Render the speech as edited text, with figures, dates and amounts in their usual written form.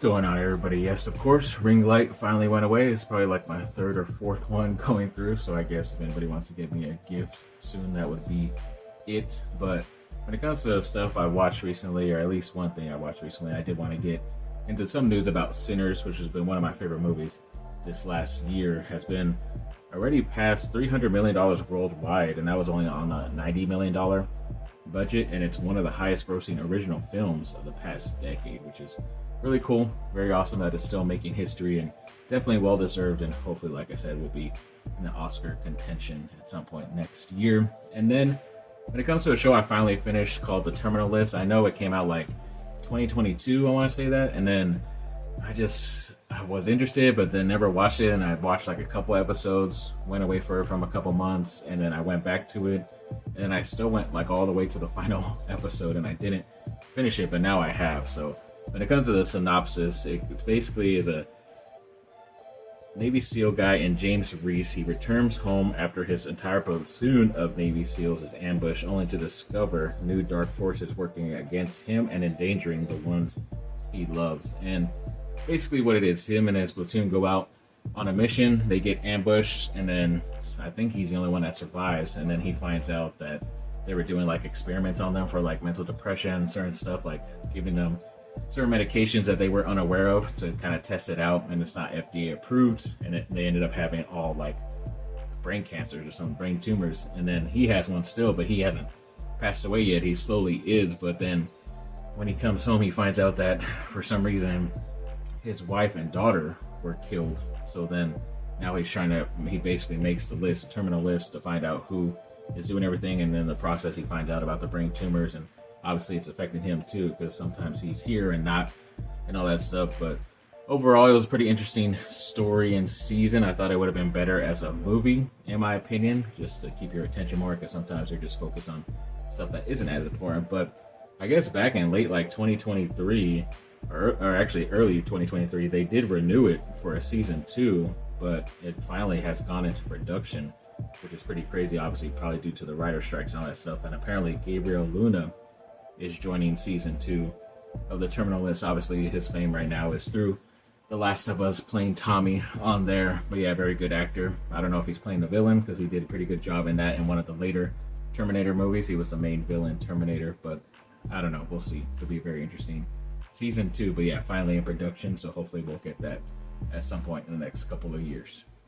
going on, everybody? Yes, of course, ring light finally went away. It's probably like my third or fourth one going through, so I guess if anybody wants to give me a gift soon, that would be it. But when it comes to stuff I watched recently, or at least one thing I watched recently, I did want to get into some news about Sinners, which has been one of my favorite movies this last year. Has been already past $300 million worldwide, and that was only on a $90 million budget, and it's one of the highest grossing original films of the past decade, which is really cool. Very awesome that it's still making history, and definitely well deserved, and hopefully, like I said, will be in the Oscar contention at some point next year. And then when it comes to a show I finally finished called The Terminal List, I know it came out like 2022, I want to say that, and then I was interested, but then never watched it, and I watched like a couple episodes, went away from a couple months, and then I went back to it, and I still went like all the way to the final episode, and I didn't finish it, but now I have. So when it comes to the synopsis, it basically is a Navy SEAL guy in James Reese. He returns home after his entire platoon of Navy SEALs is ambushed, only to discover new dark forces working against him and endangering the ones he loves. And basically what it is, him and his platoon go out on a mission, they get ambushed, and then I think he's the only one that survives, and then he finds out that they were doing like experiments on them for like mental depression, certain stuff, like giving them certain medications that they were unaware of to kind of test it out, and it's not FDA approved, and they ended up having all like brain cancers or some brain tumors. And then he has one still, but he hasn't passed away yet. He slowly is, but then when he comes home, he finds out that for some reason his wife and daughter were killed. So then now he basically makes the list, terminal list, to find out who is doing everything, and then in the process he finds out about the brain tumors, and obviously it's affecting him too, because sometimes he's here and not, and all that stuff. But overall, it was a pretty interesting story and season. I thought it would have been better as a movie, in my opinion, just to keep your attention more, because sometimes they're just focused on stuff that isn't as important. But I guess back in late like 2023, or actually early 2023, they did renew it for a season 2, but it finally has gone into production, which is pretty crazy, obviously probably due to the writer strikes and all that stuff. And apparently Gabriel Luna is joining season 2 of The Terminal List. Obviously his fame right now is through The Last of Us, playing Tommy on there. But yeah, very good actor. I don't know if he's playing the villain, because he did a pretty good job in that in one of the later Terminator movies. He was the main villain, Terminator, but I don't know, we'll see. It'll be very interesting season 2. But yeah, finally in production, so hopefully we'll get that at some point in the next couple of years.